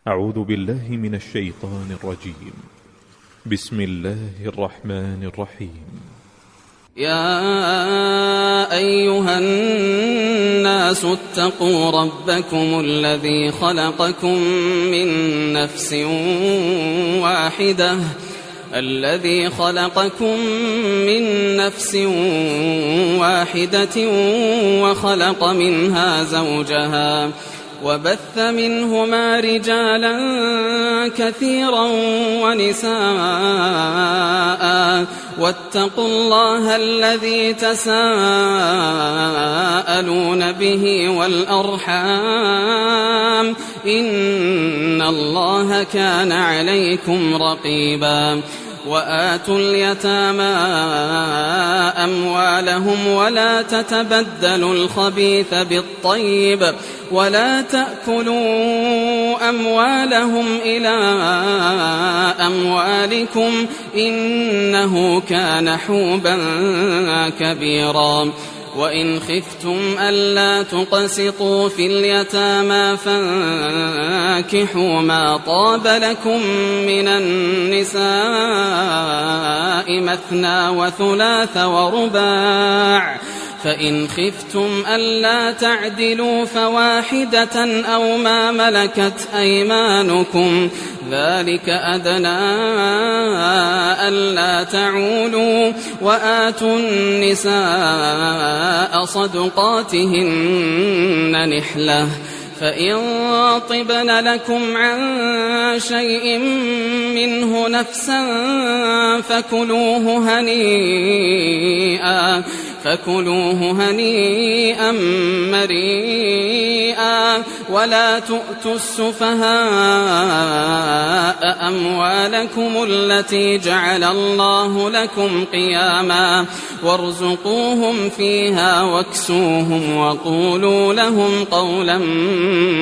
أعوذ بالله من الشيطان الرجيم. بسم الله الرحمن الرحيم. يا أيها الناس اتقوا ربكم الذي خلقكم من نفس واحدة وخلق منها زوجها وبث منهما رجالا كثيرا ونساء واتقوا الله الذي تساءلون به والأرحام إن الله كان عليكم رقيبا وآتوا اليتامى أموالهم ولا تتبدلوا الخبيث بالطيب ولا تأكلوا أموالهم إلى أموالكم إنه كان حوبا كبيرا وإن خفتم ألا تقسطوا في اليتامى فانكحوا ما طاب لكم من النساء مثنى وثلاث ورباع فإن خفتم ألا تعدلوا فواحدة أو ما ملكت أيمانكم ذلك أدنى ألا تعولوا وآتوا النساء صدقاتهن نحلة فإن طبن لكم عن شيء منه نفسا فكلوه هنيئا مريئا ولا تؤتوا السفهاء أموالكم التي جعل الله لكم قياما وارزقوهم فيها واكسوهم وقولوا لهم قولا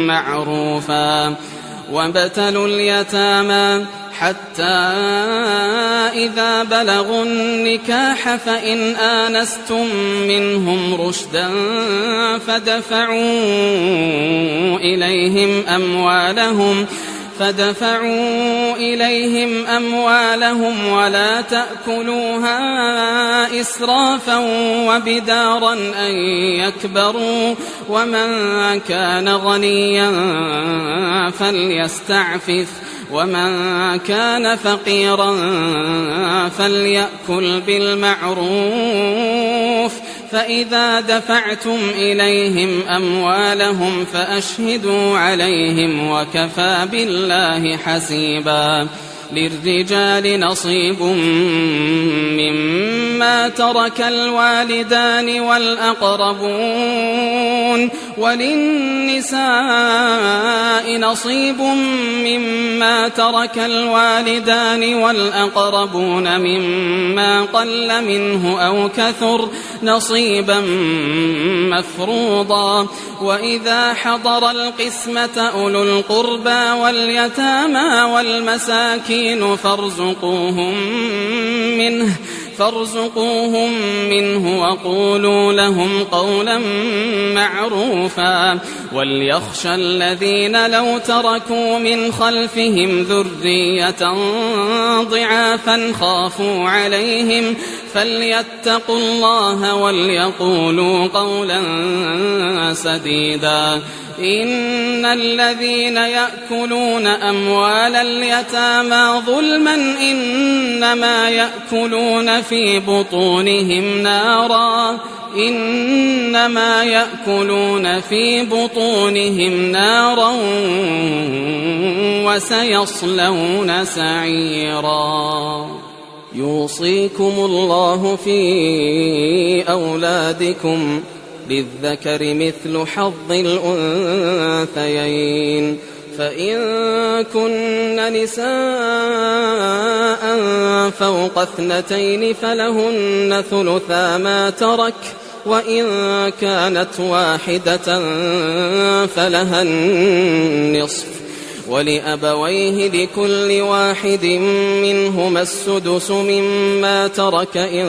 معروفا وابتلوا اليتامى حتى إذا بلغوا النكاح فإن آنستم منهم رشدا فدفعوا إليهم أموالهم ولا تأكلوها إسرافا وبدارا أن يكبروا ومن كان غنيا فليستعفف ومن كان فقيرا فليأكل بالمعروف فإذا دفعتم إليهم أموالهم فأشهدوا عليهم وكفى بالله حسيبا للرجال نصيب مما ترك الوالدان والأقربون وللنساء نصيب مما ترك الوالدان والأقربون مما قل منه أو كثر نصيبا مفروضا وإذا حضر القسمة أولو القربى واليتامى والمساكين فارزقوهم منه وقولوا لهم قولا معروفا وليخشى الذين لو تركوا من خلفهم ذرية ضعافا خافوا عليهم فليتقوا الله وليقولوا قولا سديدا إن الذين يأكلون أموال اليتامى ظلما إنما يأكلون في بطونهم نارا وسيصلون سعيرا يوصيكم الله في أولادكم للذكر مثل حظ الأنثيين فإن كن نساء فوق 2 فلهن ثلثا ما ترك وإن كانت واحدة فلها النصف ولأبويه لكل واحد منهما السدس مما ترك إن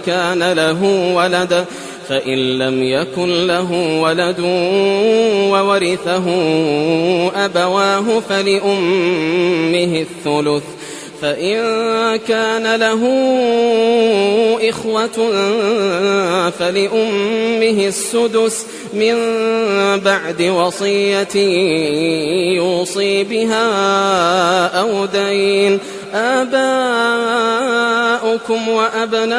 كان له ولد فإن لم يكن له ولد وورثه أبواه فلأمه الثلث، فإن كان له إخوة فلأمه السدس من بعد وصية يوصي بها أو دين. آباؤكم وأبناؤكم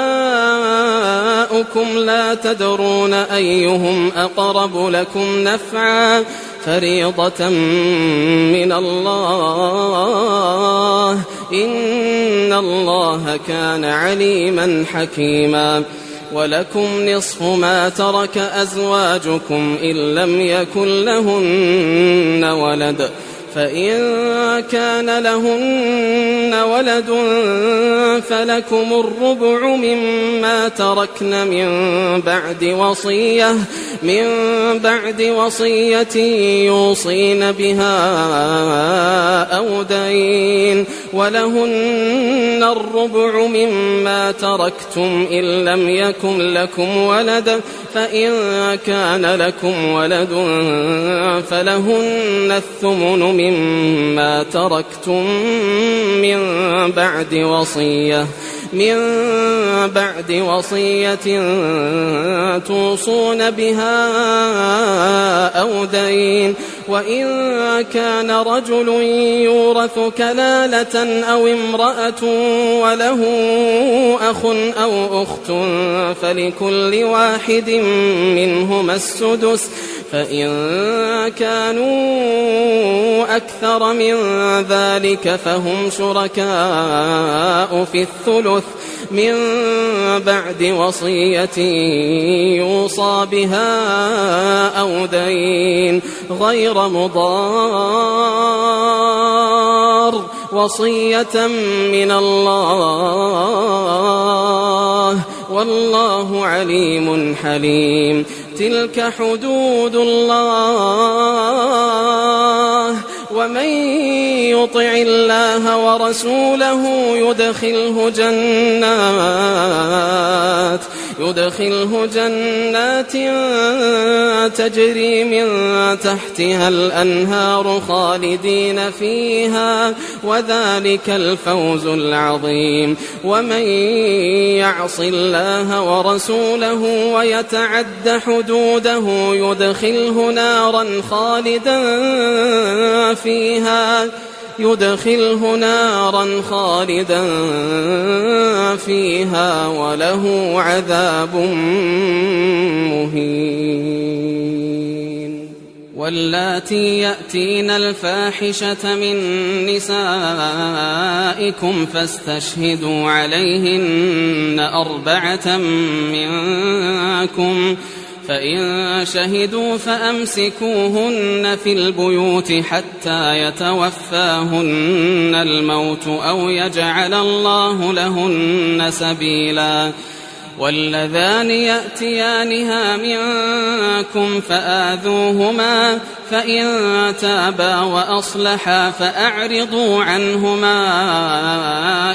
لا تدرون أيهم أقرب لكم نفعا فريضة من الله إن الله كان عليما حكيما. ولكم نصف ما ترك أزواجكم إن لم يكن لهن ولد، فإن كان لهن ولد فلكم الربع مما تركن من بعد وصية يوصين بها أو دين، ولهن الربع مما تركتم إن لم يكن لكم ولد، فإن كان لكم ولد فلهن الثمن مما تركتم من بعد وصية توصون بها أو دين. وإن كان رجل يورث كلالة أو امرأة وله أخ أو أخت فلكل واحد منهما السدس، فإن كانوا أكثر من ذلك فهم شركاء في الثلث من بعد وصية يوصى بها أو دين غير مضار، وصية من الله والله عليم حليم. تلك حدود الله، ومن يطع الله ورسوله يدخله جنات تجري من تحتها الأنهار خالدين فيها، وذلك الفوز العظيم. ومن يعص الله ورسوله ويتعد حدوده يدخله نارا خالدا فيها وله عذاب مهين. واللاتي يأتين الفاحشة من نسائكم فاستشهدوا عليهن 4 منكم، فإن شهدوا فأمسكوهن في البيوت حتى يتوفاهن الموت أو يجعل الله لهن سبيلا. واللذان يأتيانها منكم فآذوهما، فإن تابا وأصلحا فأعرضوا عنهما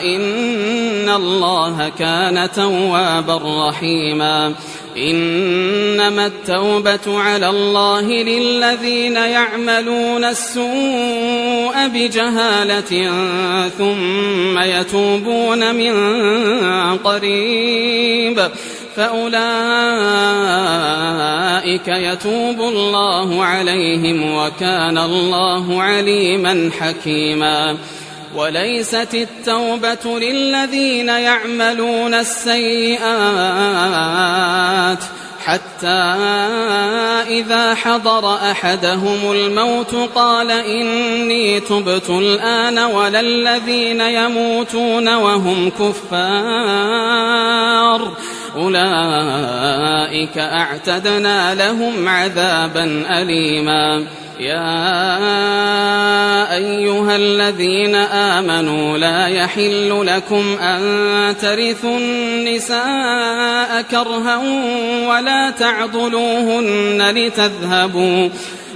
إن الله كان توابا رحيما. إنما التوبة على الله للذين يعملون السوء بجهالة ثم يتوبون من قريب فأولئك يتوب الله عليهم وكان الله عليما حكيما. وليست التوبة للذين يعملون السيئات حتى إذا حضر أحدهم الموت قال إني تبت الآن، ولا الذين يموتون وهم كفار أولئك أعتدنا لهم عذابا أليما. يا أيها الذين آمنوا لا يحل لكم أن ترثوا النساء كرها ولا تعضلوهن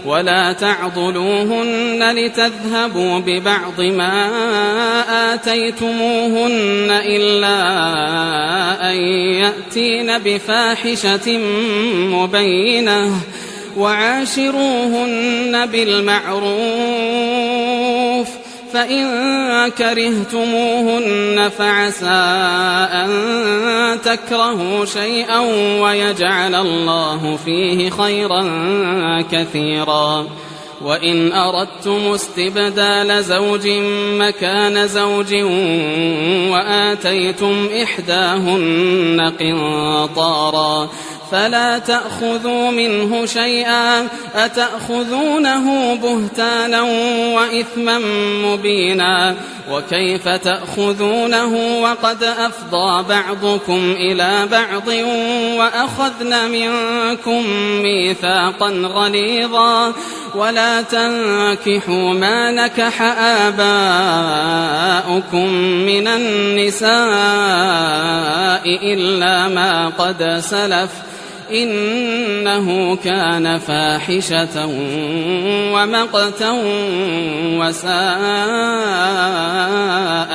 ولا تعضلوهن لتذهبوا ببعض ما آتيتموهن إلا أن يأتين بفاحشة مبينة وعاشروهن بالمعروف فإن كرهتموهن فعسى أن تكرهوا شيئا ويجعل الله فيه خيرا كثيرا وإن أردتم استبدال زوج مكان زوج وآتيتم إحداهن قنطارا فلا تأخذوا منه شيئا أتأخذونه بهتانا وإثما مبينا وكيف تأخذونه وقد أفضى بعضكم إلى بعض وأخذن منكم ميثاقا غليظا ولا تنكحوا ما نكح آباؤكم من النساء إلا ما قد سلف إنه كان فاحشة ومقتا وساء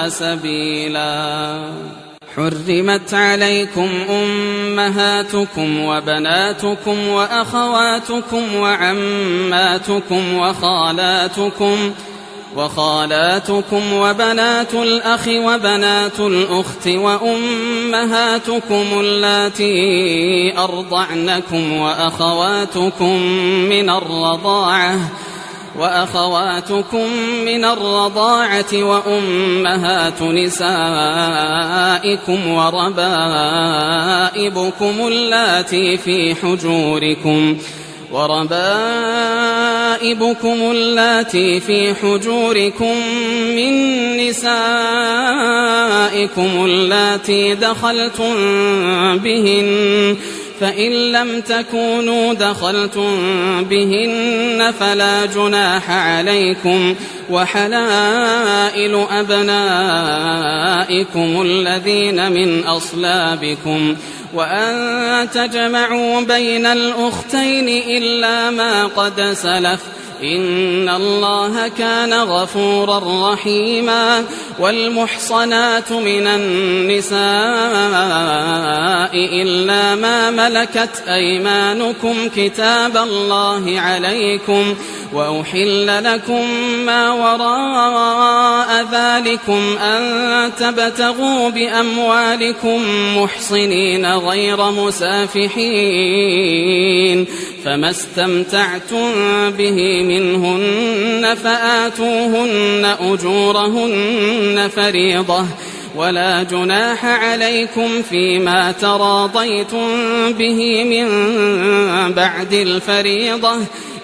سبيلا حرمت عليكم أمهاتكم وبناتكم وأخواتكم وعماتكم وخالاتكم وبنات الأخ وبنات الأخت وأمهاتكم اللاتي أرضعنكم وأخواتكم من الرضاعة وأمهات نسائكم وربائبكم اللاتي في حجوركم من نسائكم اللاتي دخلتم بهن فإن لم تكونوا دخلتم بهن فلا جناح عليكم وحلائل أبنائكم الذين من أصلابكم وأن تجمعوا بين الأختين إلا ما قد سلف إن الله كان غفورا رحيما والمحصنات من النساء إلا ما ملكت أيمانكم كتاب الله عليكم وأحل لكم ما وراء ذلكم أن تبتغوا بأموالكم محصنين غير مسافحين فما استمتعتم به منهن فآتوهن أجورهن فريضة ولا جناح عليكم فيما تراضيتم به من بعد الفريضة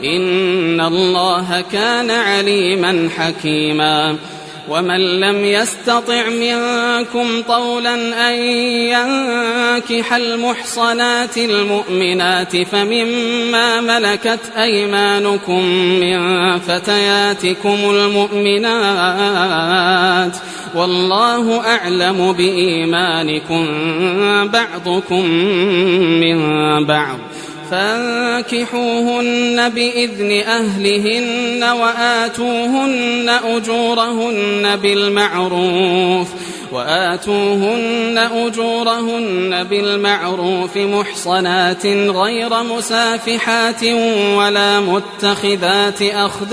إن الله كان عليما حكيما ومن لم يستطع منكم طولا أن ينكح المحصنات المؤمنات فمما ملكت أيمانكم من فتياتكم المؤمنات والله أعلم بإيمانكم بعضكم من بعض فانكحوهن بإذن أهلهن وآتوهن أجورهن بالمعروف محصنات غير مسافحات ولا متخذات أخدان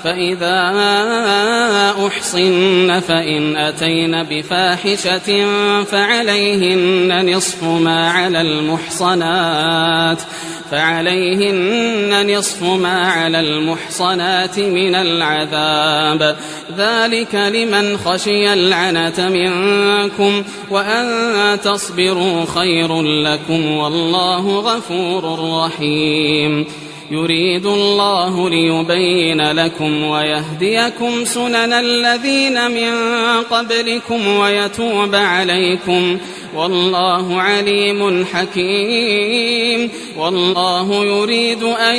فإذا أحصن فإن أتين بفاحشة فعليهن نصف ما على المحصنات من العذاب ذلك لمن خشي العنة منكم وأن تصبروا خير لكم والله غفور رحيم يريد الله ليبين لكم ويهديكم سنن الذين من قبلكم ويتوب عليكم والله عليم حكيم والله يريد أن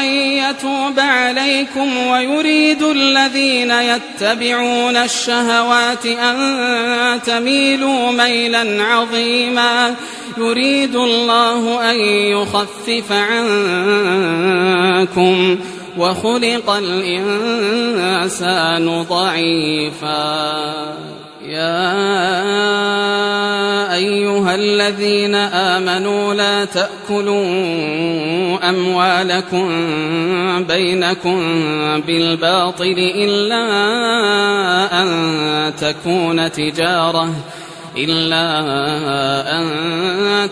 يتوب عليكم ويريد الذين يتبعون الشهوات أن تميلوا ميلا عظيما يريد الله أن يخفف عنكم وخلق الإنسان ضعيفا يا أيها الذين آمنوا لا تأكلوا أموالكم بينكم بالباطل إلا أن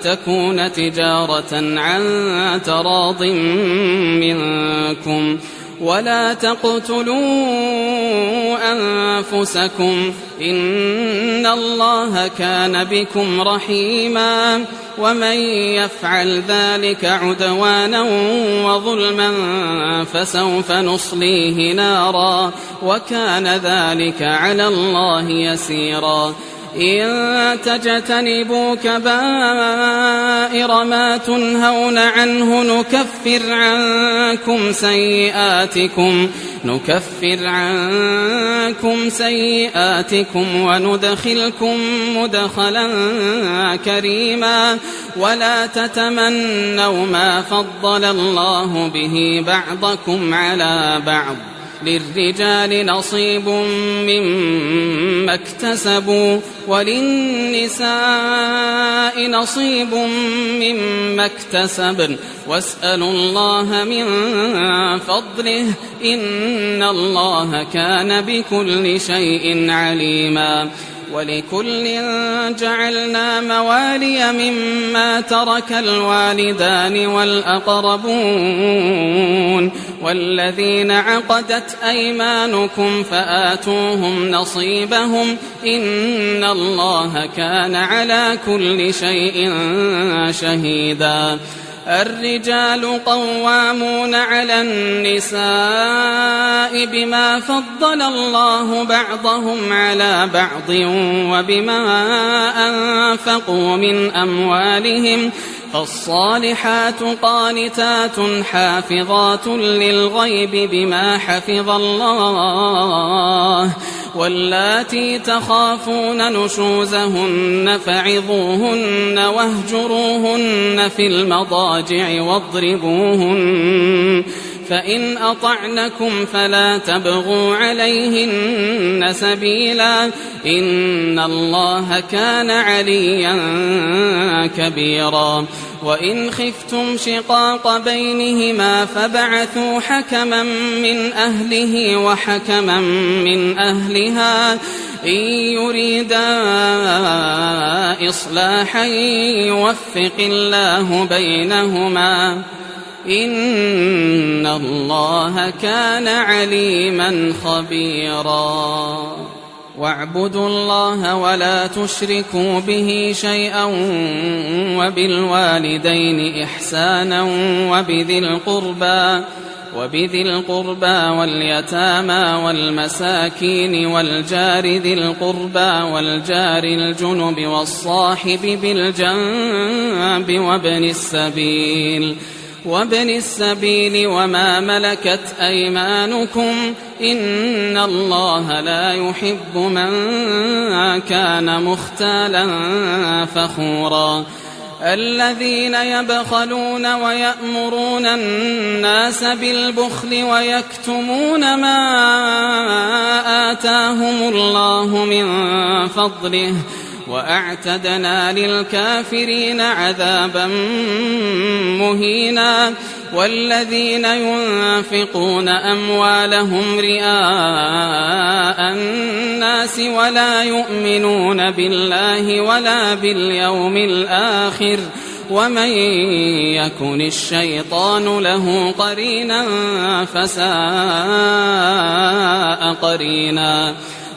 تكون تجارة عن تراض منكم ولا تقتلوا أنفسكم إن الله كان بكم رحيما ومن يفعل ذلك عدوانا وظلما فسوف نصليه نارا وكان ذلك على الله يسيرا إن تجتنبوا كبائر ما تنهون عنه نكفر عنكم سيئاتكم وندخلكم مدخلا كريما ولا تتمنوا ما فضل الله به بعضكم على بعض للرجال نصيب مما اكتسبوا وللنساء نصيب مما اكتسبن واسألوا الله من فضله إن الله كان بكل شيء عليما ولكل جعلنا موالي مما ترك الوالدان والأقربون والذين عقدت أيمانكم فآتوهم نصيبهم إن الله كان على كل شيء شهيدا الرجال قوامون على النساء بما فضل الله بعضهم على بعض وبما أنفقوا من أموالهم فالصالحات قانتات حافظات للغيب بما حفظ الله واللاتي تخافون نشوزهن فعظوهن واهجروهن في المضاجع واضربوهن فإن أطعنكم فلا تبغوا عليهن سبيلا إن الله كان عليا كبيرا وإن خفتم شقاق بينهما فبعثوا حكما من أهله وحكما من أهلها إن يريدا إصلاحا يوفق الله بينهما إن الله كان عليما خبيرا واعبدوا الله ولا تشركوا به شيئا وبالوالدين إحسانا وبذي القربى واليتامى والمساكين والجار ذي القربى والجار الجنب والصاحب بالجنب وابن السبيل وما ملكت أيمانكم إن الله لا يحب من كان مختالا فخورا الذين يبخلون ويأمرون الناس بالبخل ويكتمون ما آتاهم الله من فضله وأعتدنا للكافرين عذابا مهينا والذين ينفقون أموالهم رئاء الناس ولا يؤمنون بالله ولا باليوم الآخر ومن يكن الشيطان له قرينا فساء قرينا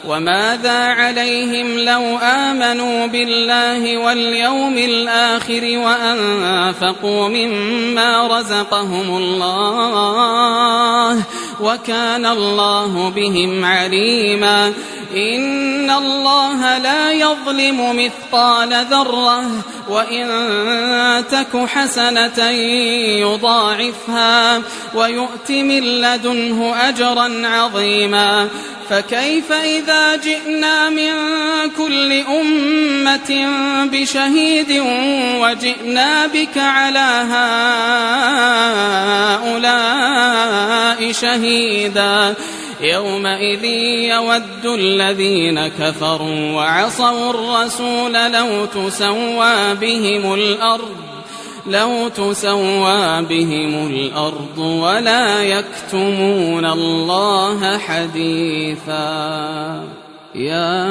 وماذا عليهم لو آمنوا بالله واليوم الآخر وأنفقوا مما رزقهم الله وكان الله بهم عليما إن الله لا يظلم مثقال ذرة وإن تك حسنة يضاعفها ويؤت من لدنه أجرا عظيما فكيف إذا جئنا من كل أمة بشهيد وجئنا بك على هؤلاء شهيدا يومئذ يود الذين كفروا وعصوا الرسول لو تسوى بهم الأرض ولا يكتمون الله حديثا يا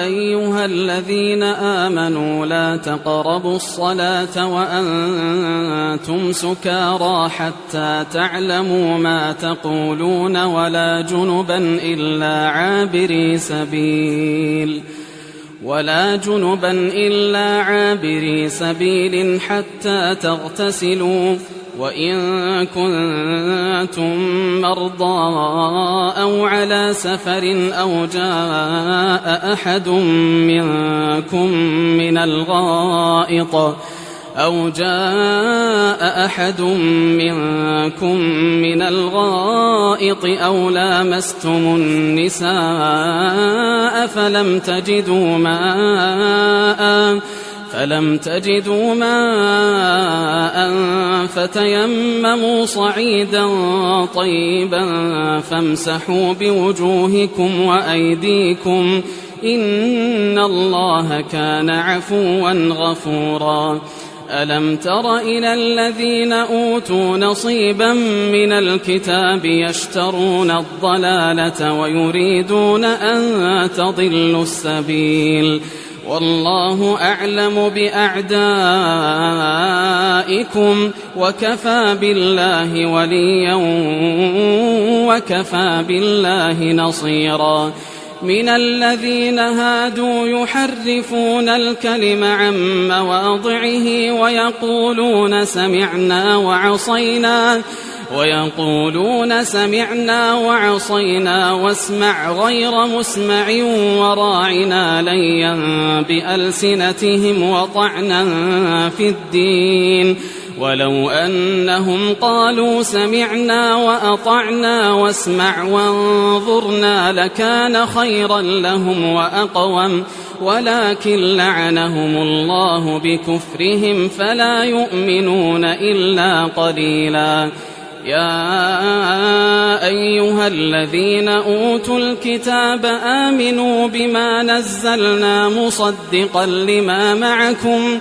أيها الذين آمنوا لا تقربوا الصلاة وأنتم سكارى حتى تعلموا ما تقولون ولا جنبا إلا عابري سبيل حتى تغتسلوا وإن كنتم مرضى أو على سفر أو جاء أحد منكم من الغائط أو لامستم النساء فلم تجدوا ماء فتيمموا صعيدا طيبا فامسحوا بوجوهكم وأيديكم إن الله كان عفوا غفورا ألم تر إلى الذين أوتوا نصيبا من الكتاب يشترون الضلالة ويريدون أن تضلوا السبيل والله أعلم بأعدائكم وكفى بالله وليا وكفى بالله نصيرا من الذين هادوا يحرفون الكلم عن مواضعه ويقولون سمعنا وعصينا واسمع غير مسمع وراعنا ليا بألسنتهم وطعنا في الدين ولو أنهم قالوا سمعنا وأطعنا واسمع وانظرنا لكان خيرا لهم وأقوم ولكن لعنهم الله بكفرهم فلا يؤمنون إلا قليلا يا أيها الذين أوتوا الكتاب آمنوا بما نزلنا مصدقا لما معكم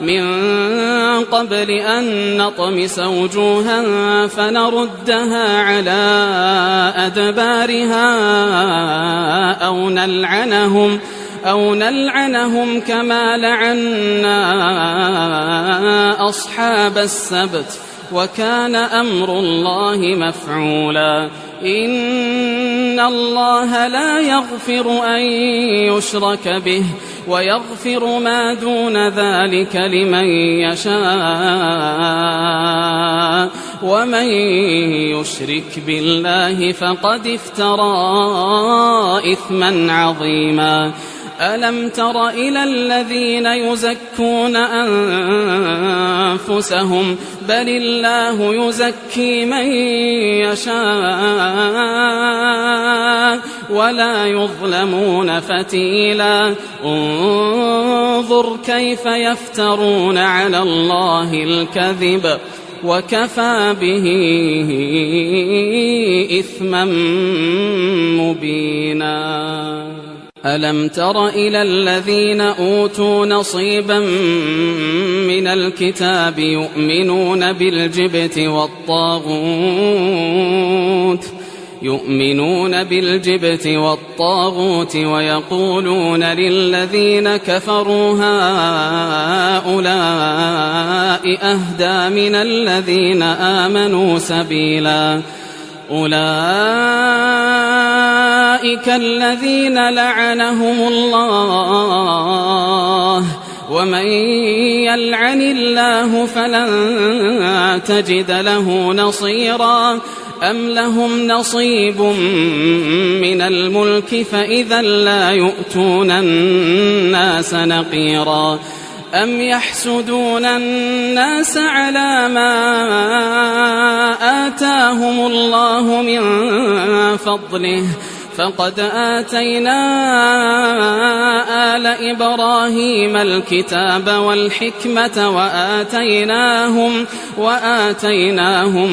من قبل أن نطمس وجوها فنردها على أدبارها أو نلعنهم كما لعنا أصحاب السبت وكان أمر الله مفعولا إن الله لا يغفر أن يشرك به ويغفر ما دون ذلك لمن يشاء ومن يشرك بالله فقد افترى إثما عظيما ألم تر إلى الذين يزكون أنفسهم بل الله يزكي من يشاء ولا يظلمون فتيلا انظر كيف يفترون على الله الكذب وكفى به إثما مبينا ألم تر إلى الذين أوتوا نصيبا من الكتاب يؤمنون بالجبت والطاغوت ويقولون للذين كفروا هؤلاء أهدى من الذين آمنوا سبيلا أولئك أولئك الذين لعنهم الله ومن يلعن الله فلن تجد له نصيرا أم لهم نصيب من الملك فإذا لا يؤتون الناس نقيرا أم يحسدون الناس على ما آتاهم الله من فضله فقد آتينا آل إبراهيم الكتاب والحكمة وآتيناهم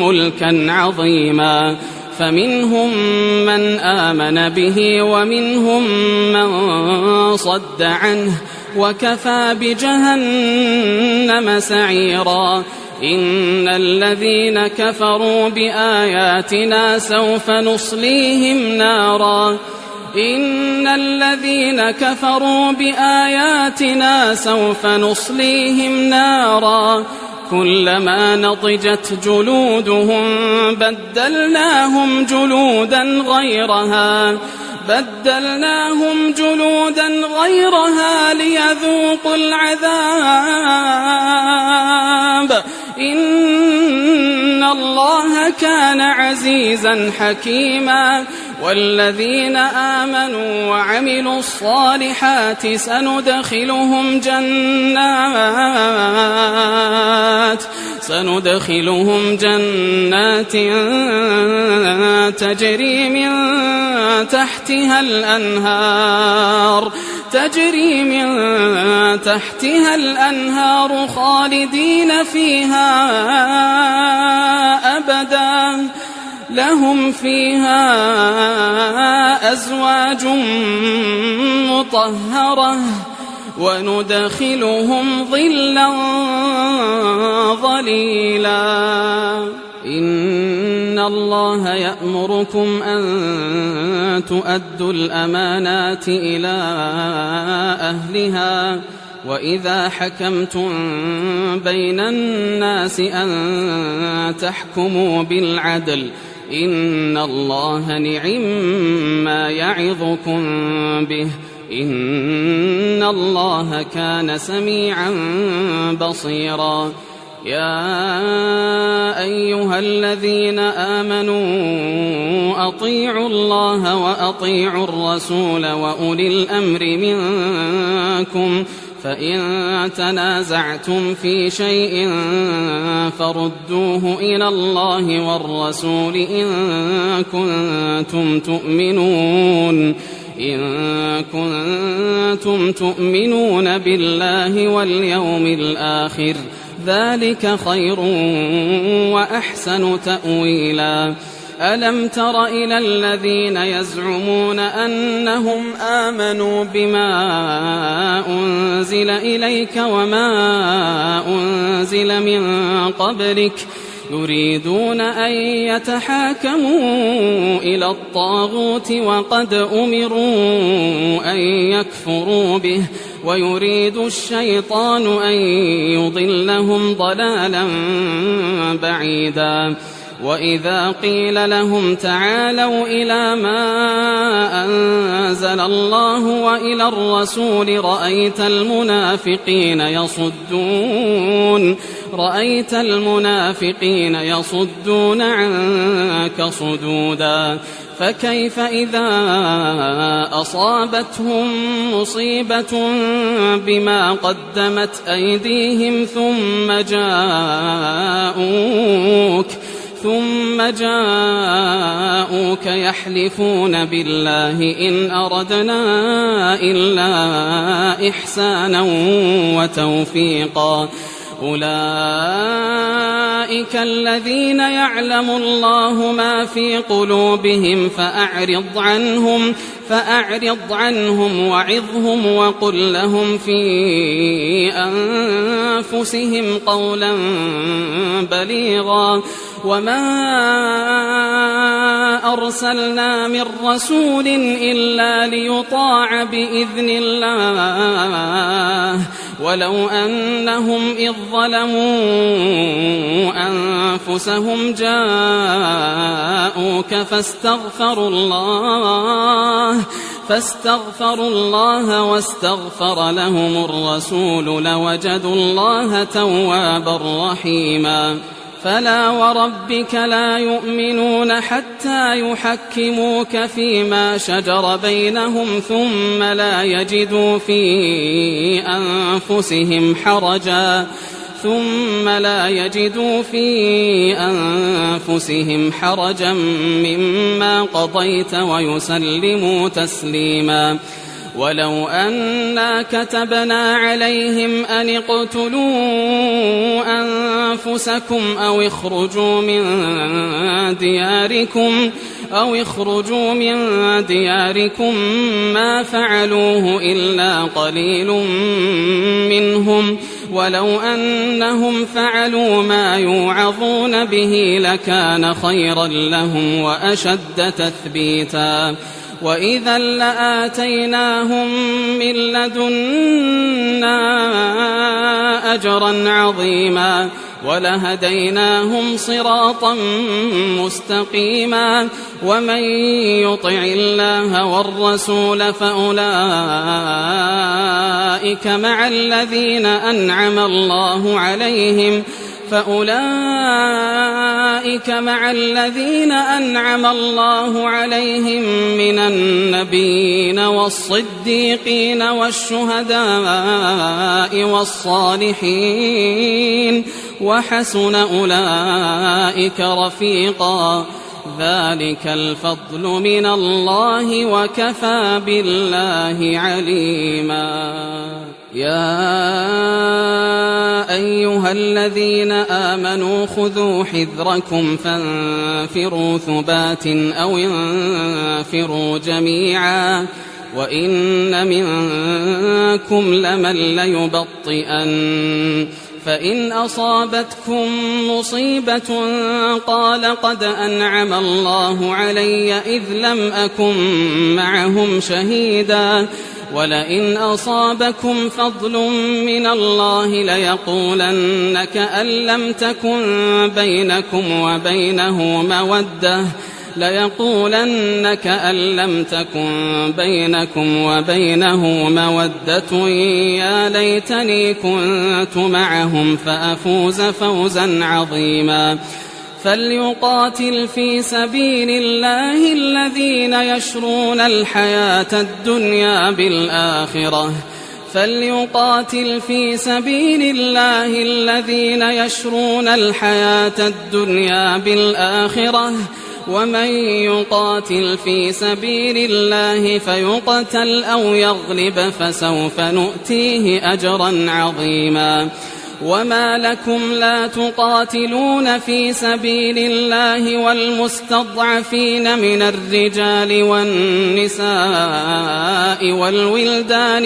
ملكا عظيما فمنهم من آمن به ومنهم من صد عنه وكفى بجهنم سعيرا إن الذين كفروا بآياتنا سوف نصليهم نارا كلما نضجت جلودهم بدلناهم جلودا غيرها ليذوقوا العذاب إن الله كان عزيزا حكيما والذين آمنوا وعملوا الصالحات سندخلهم جنات تجري من تحتها الأنهار خالدين فيها أبدا لهم فيها أزواج مطهرة وندخلهم ظلا ظليلا إن الله يأمركم أن تؤدوا الأمانات إلى أهلها وإذا حكمتم بين الناس أن تحكموا بالعدل إن الله نعم يعظكم به إن الله كان سميعا بصيرا يا أيها الذين آمنوا أطيعوا الله وأطيعوا الرسول وأولي الأمر منكم فإن تنازعتم في شيء فردوه إلى الله والرسول إن كنتم تؤمنون بالله واليوم الآخر ذلك خير وأحسن تأويلا ألم تر إلى الذين يزعمون أنهم آمنوا بما أنزل إليك وما أنزل من قبلك يريدون أن يتحاكموا إلى الطاغوت وقد أمروا أن يكفروا به ويريد الشيطان أن يضلهم ضلالا بعيدا وإذا قيل لهم تعالوا إلى ما أنزل الله وإلى الرسول رأيت المنافقين يصدون عنك صدودا فكيف إذا أصابتهم مصيبة بما قدمت أيديهم ثم جاءوك يحلفون بالله إن أردنا إلا إحسانا وتوفيقا أولئك الذين يعلم الله ما في قلوبهم فأعرض عنهم وعظهم وقل لهم في أنفسهم قولا بليغا وما أرسلنا من رسول إلا ليطاع بإذن الله ولو أنهم إذ ظلموا أنفسهم جاءوك فاستغفروا الله واستغفر لهم الرسول لوجدوا الله توابا رحيما فلا وربك لا يؤمنون حتى يحكموك فيما شجر بينهم ثم لا يجدوا في أنفسهم حرجا مما قضيت ويسلموا تسليما ولو أنا كتبنا عليهم أن اقتلوا أنفسكم أو اخرجوا من دياركم ما فعلوه إلا قليل منهم ولو أنهم فعلوا ما يوعظون به لكان خيرا لهم وأشد تثبيتا وإذا لآتيناهم من لدنا أجرا عظيما ولهديناهم صراطا مستقيما ومن يطع الله والرسول فأولئك مع الذين أنعم الله عليهم من النبيين والصديقين والشهداء والصالحين وحسن أولئك رفيقا ذلك الفضل من الله وكفى بالله عليما يا أيها الذين آمنوا خذوا حذركم فانفروا ثبات أو انفروا جميعا وإن منكم لمن ليبطئن فإن أصابتكم مصيبة قال قد أنعم الله علي إذ لم أكن معهم شهيدا ولئن أصابكم فضل من الله ليقولن كأن لم تكن بينكم وبينه مودة يا ليتني كنت معهم فأفوز فوزا عظيما فليقاتل في سبيل الله الذين يشرون الحياة الدنيا بالآخرة ومن يقاتل في سبيل الله فيقتل أو يغلب فسوف نؤتيه أجرا عظيما وما لكم لا تقاتلون في سبيل الله والمستضعفين من الرجال والنساء والولدان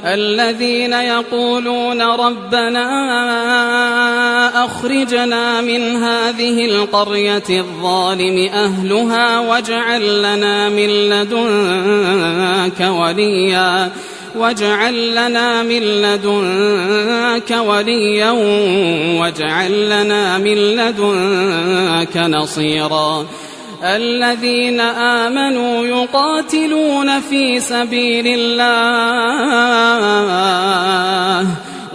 الذين يقولون ربنا أخرجنا من هذه القرية الظالم أهلها واجعل لنا من لدنك وليا واجعل لنا من لدنك نصيرا الذين آمنوا يقاتلون في سبيل الله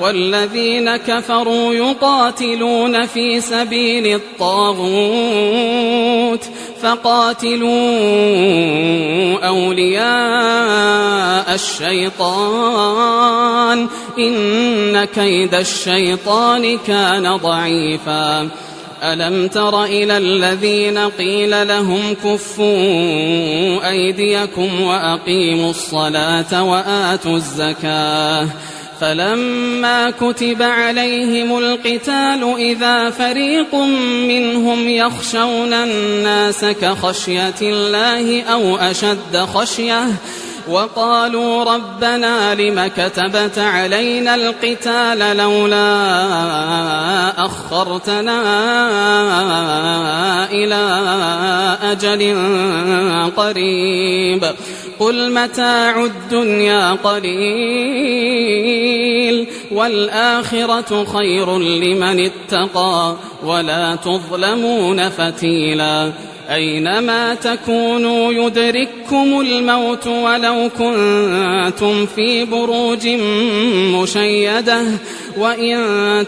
والذين كفروا يقاتلون في سبيل الطاغوت فقاتلوا أولياء الشيطان إن كيد الشيطان كان ضعيفا ألم تر إلى الذين قيل لهم كفوا أيديكم وأقيموا الصلاة وآتوا الزكاة فلما كتب عليهم القتال إذا فريق منهم يخشون الناس كخشية الله أو أشد خشية وقالوا ربنا لم كتبت علينا القتال لولا أخرتنا إلى أجل قريب قل متاع الدنيا قليل والآخرة خير لمن اتقى ولا تظلمون فتيلا أينما تكونوا يدرككم الموت ولو كنتم في بروج مشيدة وإن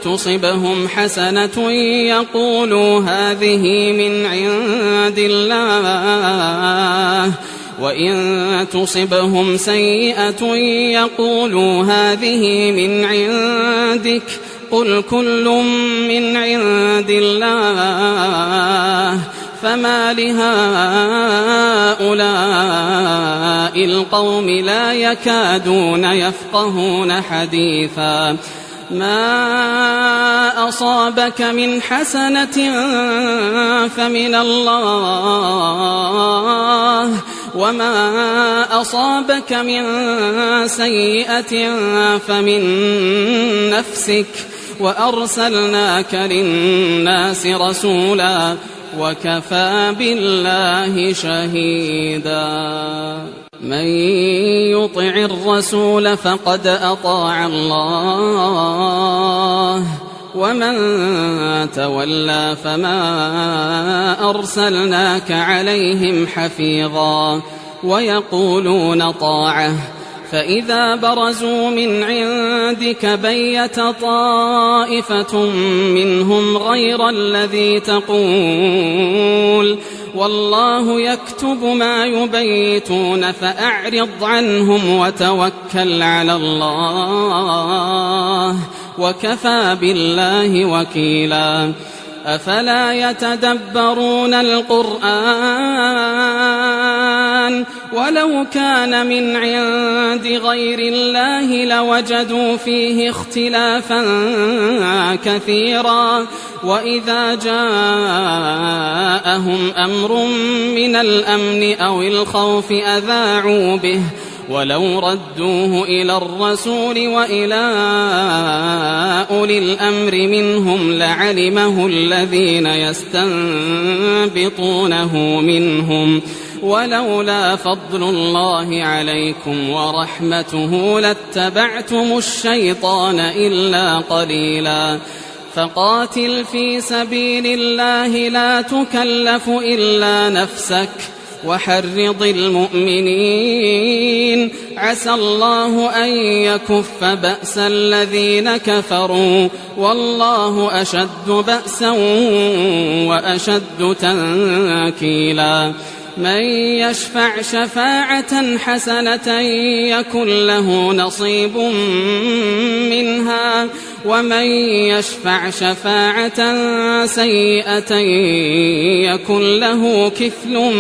تصبهم حسنة يقولوا هذه من عند الله وإن تصبهم سيئة يقولوا هذه من عندك قل كل من عند الله فما لهؤلاء القوم لا يكادون يفقهون حديثا ما أصابك من حسنة فمن الله وما أصابك من سيئة فمن نفسك وأرسلناك للناس رسولا وكفى بالله شهيدا من يطع الرسول فقد أطاع الله ومن تولى فما أرسلناك عليهم حفيظا ويقولون طاعة فإذا برزوا من عندك بيت طائفة منهم غير الذي تقول والله يكتب ما يبيتون فأعرض عنهم وتوكل على الله وكفى بالله وكيلا أفلا يتدبرون القرآن ولو كان من عند غير الله لوجدوا فيه اختلافا كثيرا وإذا جاءهم أمر من الأمن أو الخوف أذاعوا به ولو ردوه إلى الرسول وإلى أولي الأمر منهم لعلمه الذين يستنبطونه منهم ولولا فضل الله عليكم ورحمته لاتبعتم الشيطان إلا قليلا فقاتل في سبيل الله لا تكلف إلا نفسك وحرض المؤمنين عسى الله أن يكف بأس الذين كفروا والله أشد بأسا وأشد تنكيلا من يشفع شفاعة حسنة يكن له نصيب منها ومن يشفع شفاعة سيئة يكن له كفل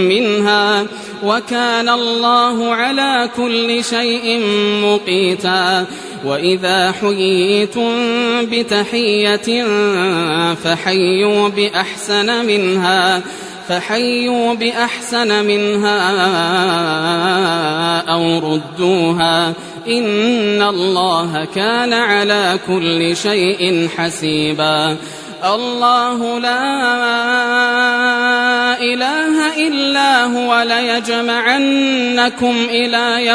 منها وكان الله على كل شيء مقيتا وإذا حييتم بتحية فحيوا بأحسن منها أو ردوها إن الله كان على كل شيء حسيبا الله لا إله إلا هو ليجمعنكم إلى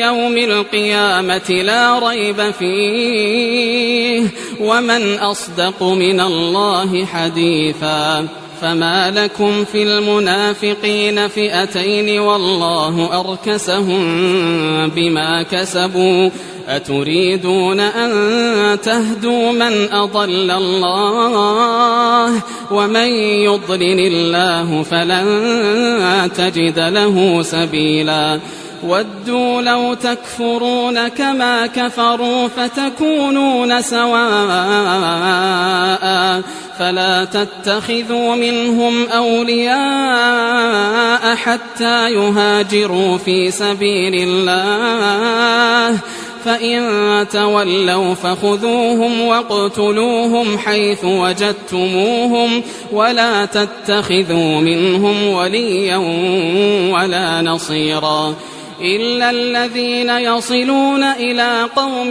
يوم القيامة لا ريب فيه ومن أصدق من الله حديثا فما لكم في المنافقين فئتين والله أركسهم بما كسبوا أتريدون أن تهدوا من أضل الله ومن يضلل الله فلن تجد له سبيلا ودوا لو تكفرون كما كفروا فتكونون سواء فلا تتخذوا منهم أولياء حتى يهاجروا في سبيل الله فإن تولوا فخذوهم واقتلوهم حيث وجدتموهم ولا تتخذوا منهم وليا ولا نصيرا إلا الذين يصلون إلى قوم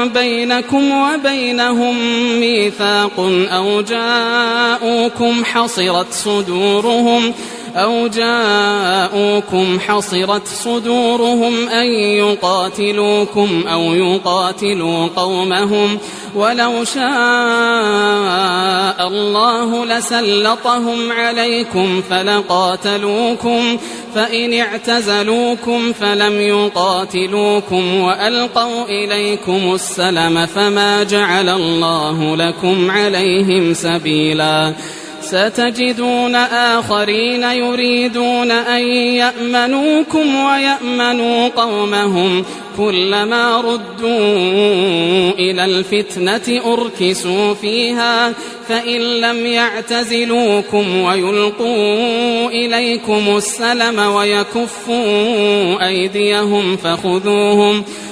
بينكم وبينهم ميثاق أو جاءوكم حصرت صدورهم أن يقاتلوكم أو يقاتلوا قومهم ولو شاء الله لسلطهم عليكم فلقاتلوكم فإن اعتزلوكم فلم يقاتلوكم وألقوا إليكم السلم فما جعل الله لكم عليهم سبيلا ستجدون آخرين يريدون أن يأمنوكم ويأمنوا قومهم كلما ردوا إلى الفتنة أركسوا فيها فإن لم يعتزلوكم ويلقوا إليكم السلم ويكفوا أيديهم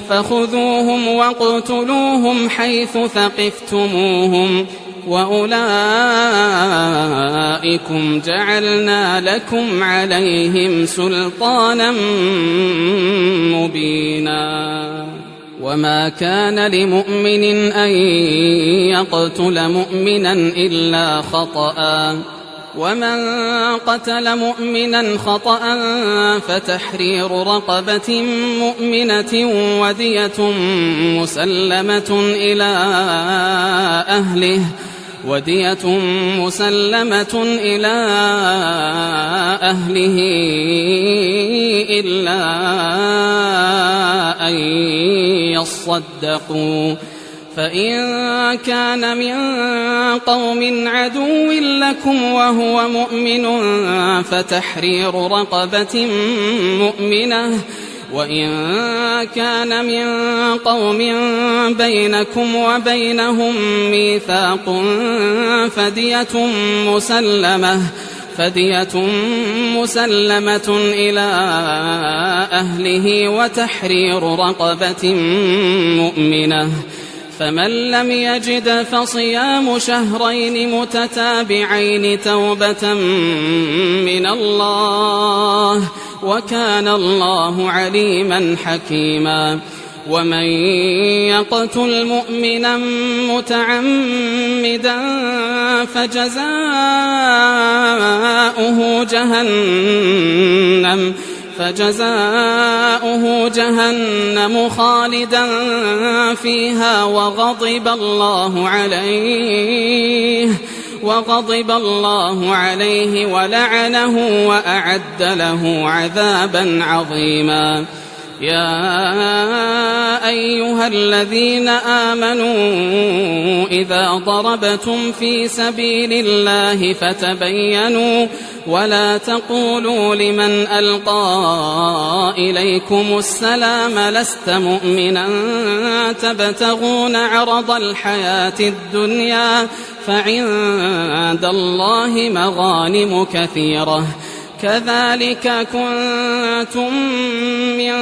فخذوهم واقتلوهم حيث ثقفتموهم وأولئكم جعلنا لكم عليهم سلطانا مبينا وما كان لمؤمن أن يقتل مؤمنا إلا خطأ ومن قتل مؤمنا خطأ فتحرير رقبة مؤمنة ودية مسلمة إلى أهله إلا أن يصدقوا فإن كان من قوم عدو لكم وهو مؤمن فتحرير رقبة مؤمنة وإن كان من قوم بينكم وبينهم ميثاق فدية مسلمة إلى أهله وتحرير رقبة مؤمنة فمن لم يجد فصيام شهرين متتابعين توبة من الله وكان الله عليما حكيما ومن يقتل مؤمنا متعمدا فجزاؤه جهنم خالدا فيها وغضب الله عليه ولعنه وأعد له عذابا عظيما يا أيها الذين آمنوا إذا ضربتم في سبيل الله فتبينوا ولا تقولوا لمن ألقى إليكم السلام لست مؤمنا تبتغون عرض الحياة الدنيا فعند الله مغانم كثيرة كذلك كنتم من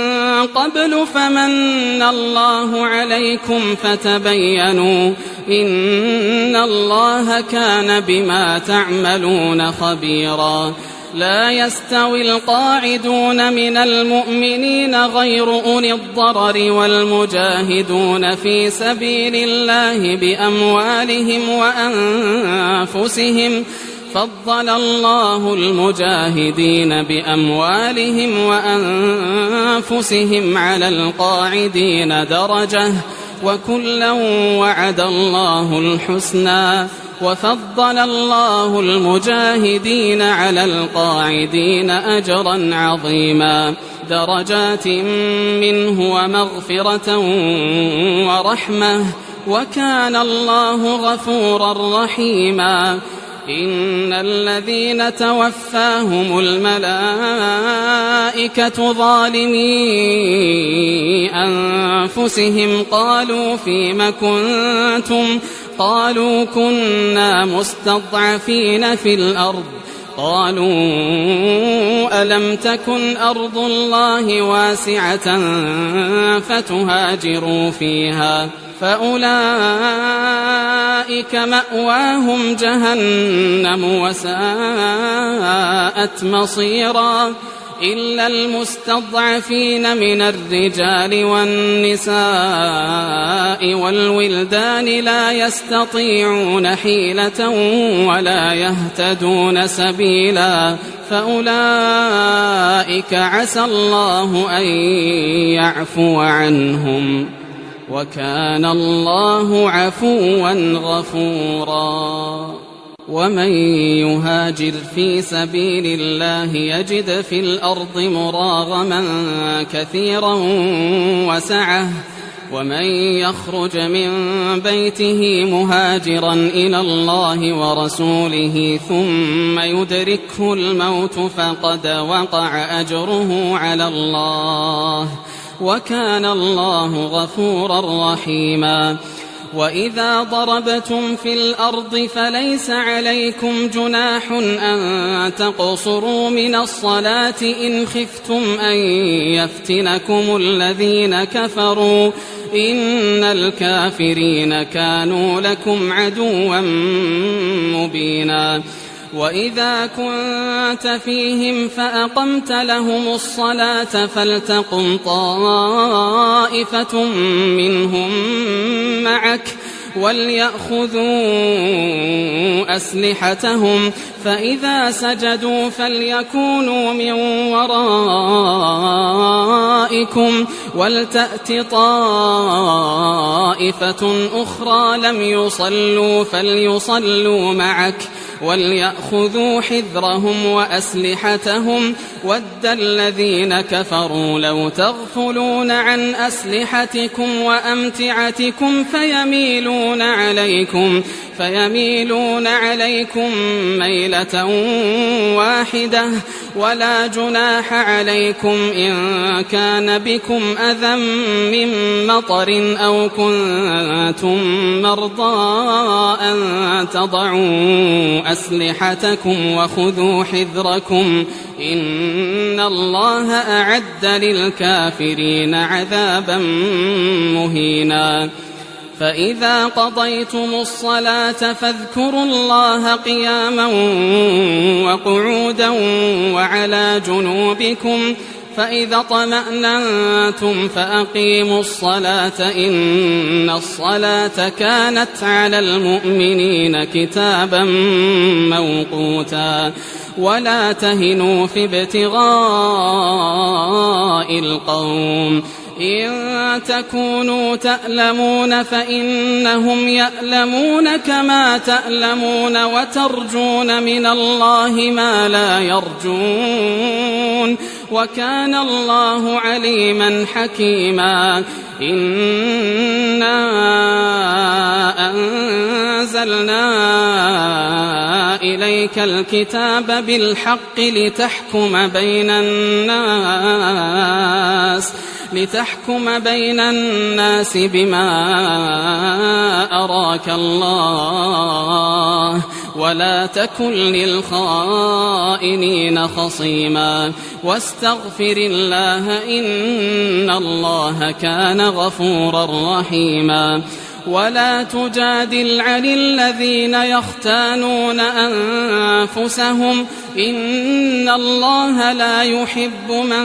قبل فمن الله عليكم فتبينوا إن الله كان بما تعملون خبيرا لا يستوي القاعدون من المؤمنين غير أولي الضرر والمجاهدون في سبيل الله بأموالهم وأنفسهم فضل الله المجاهدين بأموالهم وأنفسهم على القاعدين درجة وكلا وعد الله الحسنى وفضل الله المجاهدين على القاعدين أجرا عظيما درجات منه ومغفرة ورحمة وكان الله غفورا رحيما إن الذين توفاهم الملائكة ظالمي أنفسهم قالوا فيم كنتم قالوا كنا مستضعفين في الأرض قالوا ألم تكن أرض الله واسعة فتهاجروا فيها فأولئك مأواهم جهنم وساءت مصيرا إلا المستضعفين من الرجال والنساء والولدان لا يستطيعون حيلة ولا يهتدون سبيلا فأولئك عسى الله أن يعفو عنهم وكان الله عفوا غفورا ومن يهاجر في سبيل الله يجد في الأرض مراغما كثيرا وسعة ومن يخرج من بيته مهاجرا إلى الله ورسوله ثم يدركه الموت فقد وقع أجره على الله وكان الله غفورا رحيما وإذا ضربتم في الأرض فليس عليكم جناح أن تقصروا من الصلاة إن خفتم أن يفتنكم الذين كفروا إن الكافرين كانوا لكم عدوا مبينا وإذا كنت فيهم فأقمت لهم الصلاة فلتقم طائفة منهم معك وليأخذوا أسلحتهم فإذا سجدوا فليكونوا من ورائكم ولتأت طائفة أخرى لم يصلوا فليصلوا معك وليأخذوا حذرهم وأسلحتهم ود الذين كفروا لو تغفلون عن أسلحتكم وأمتعتكم فيميلون عليكم ميلة واحدة ولا جناح عليكم إن كان بكم أذى من مطر أو كنتم مرضى أن تضعوا أسلحتكم وخذوا حذركم إن الله أعد للكافرين عذابا مهينا فإذا قضيتم الصلاة فاذكروا الله قياما وقعودا وعلى جنوبكم فإذا اطمأننتم فأقيموا الصلاة إن الصلاة كانت على المؤمنين كتابا موقوتا ولا تهنوا في ابتغاء القوم إن تكونوا تألمون فإنهم يألمون كما تألمون وترجون من الله ما لا يرجون وكان الله عليما حكيما إنا أنزلنا إليك الكتاب بالحق لتحكم بين الناس بما أراك الله ولا تكن للخائنين خصيما واستغفر الله إن الله كان غفورا رحيما ولا تجادل عن الذين يختانون أنفسهم إن الله لا يحب من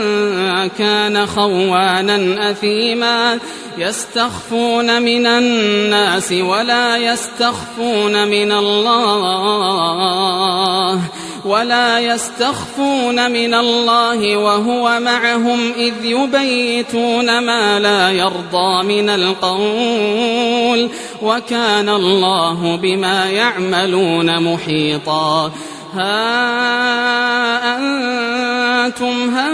كان خوانا أثيما يستخفون من الناس ولا يستخفون من الله وهو معهم إذ يبيتون ما لا يرضى من القول وكان الله بما يعملون محيطا ها أنتم هؤلاء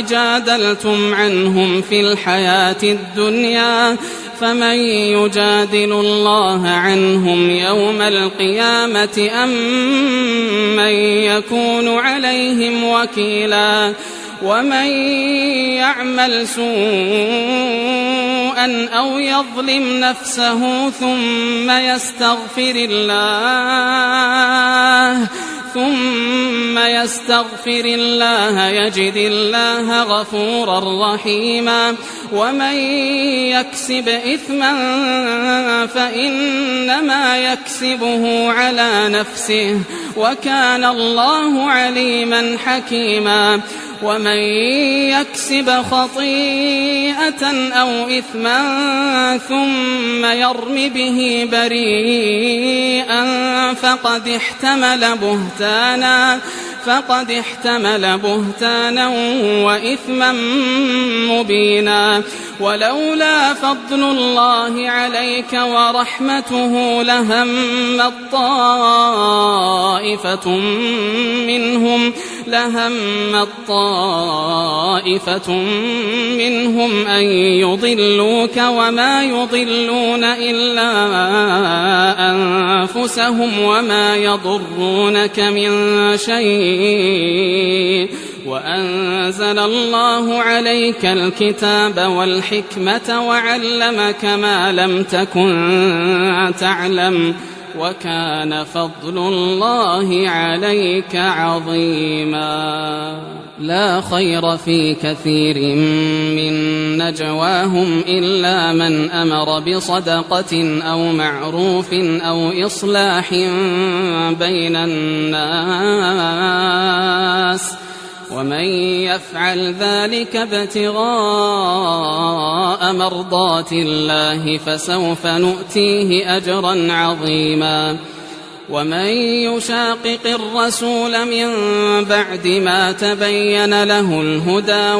جادلتم عنهم في الحياة الدنيا فمن يجادل الله عنهم يوم القيامة أم من يكون عليهم وكيلا ومن يعمل سوءا أو يظلم نفسه ثم يستغفر الله يجد الله غفورا رحيما ومن يكسب إثما فإنما يكسبه على نفسه وكان الله عليما حكيما ومن يكسب خطيئة أو إثما ثم يرم به بريئا فقد احتمل بهتانا وإثما مبينا ولولا فضل الله عليك ورحمته لهم طائفة منهم أن يضلوك وما يضلون إلا أنفسهم وما يضرونك من شيء وأنزل الله عليك الكتاب والحكمة وعلمك ما لم تكن تعلم وكان فضل الله عليك عظيما لا خير في كثير من نجواهم إلا من أمر بصدقة أو معروف أو إصلاح بين الناس ومن يفعل ذلك ابتغاء مرضات الله فسوف نؤتيه أجرا عظيما ومن يشاقق الرسول من بعد ما تبين له الهدى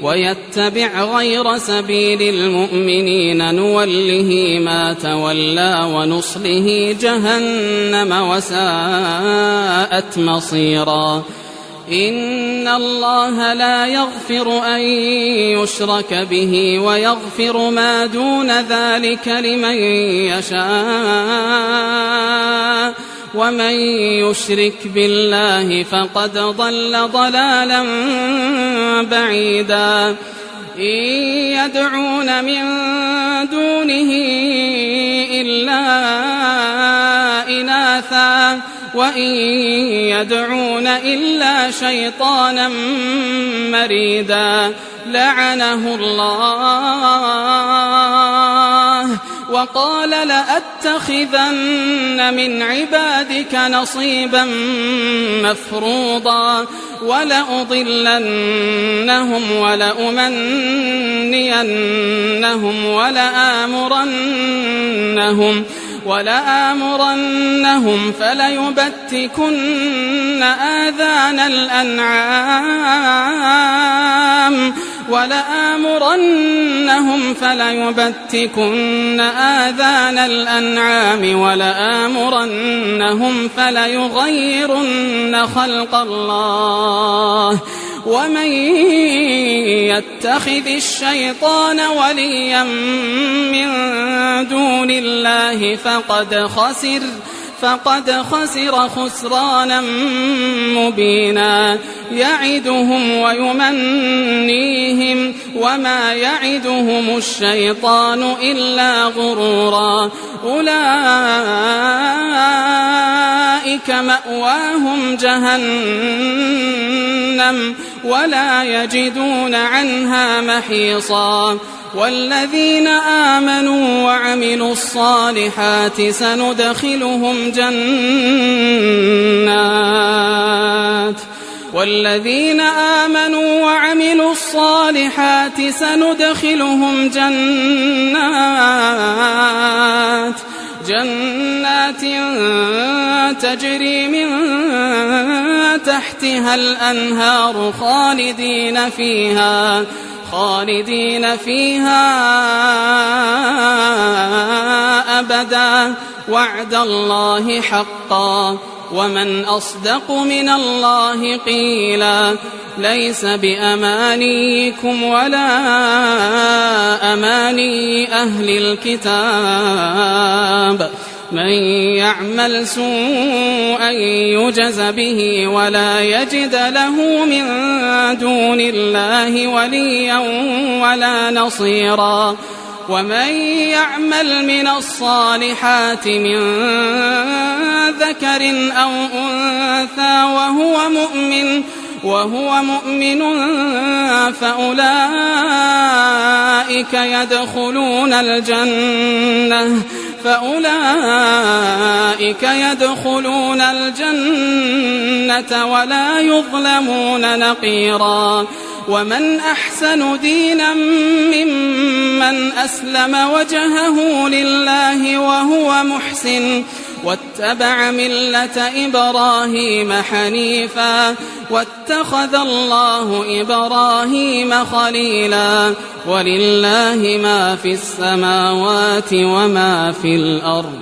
ويتبع غير سبيل المؤمنين نوله ما تولى ونصله جهنم وساءت مصيرا إن الله لا يغفر أن يشرك به ويغفر ما دون ذلك لمن يشاء ومن يشرك بالله فقد ضل ضلالا بعيدا إن يدعون من دونه إلا إناثا وإن يدعون إلا شيطانا مريدا لعنه الله وقال لأتخذن من عبادك نصيبا مفروضا ولأضلنهم ولأمنينهم ولآمرنهم فليبتكن آذان الأنعام ولآمرنهم فليغيرن خلق الله ومن يتخذ الشيطان وليا من دون الله فقد خسر خسرانا مبينا يعدهم ويمنيهم وما يعدهم الشيطان إلا غرورا أولئك مأواهم جهنم ولا يجدون عنها محيصا والذين آمنوا وعملوا الصالحات سندخلهم جنات تجري من تحتها الأنهار خالدين فيها أبدا وعد الله حقا ومن أصدق من الله قيلا ليس بأمانيكم ولا أماني أهل الكتاب من يعمل سوءا يجز به ولا يجد له من دون الله وليا ولا نصيرا ومن يعمل من الصالحات من ذكر أو أنثى وهو مؤمن فأولئك يدخلون الجنة ولا يظلمون نقيرا ومن أحسن دينا ممن أسلم وجهه لله وهو محسن واتبع ملة إبراهيم حنيفا واتخذ الله إبراهيم خليلا ولله ما في السماوات وما في الأرض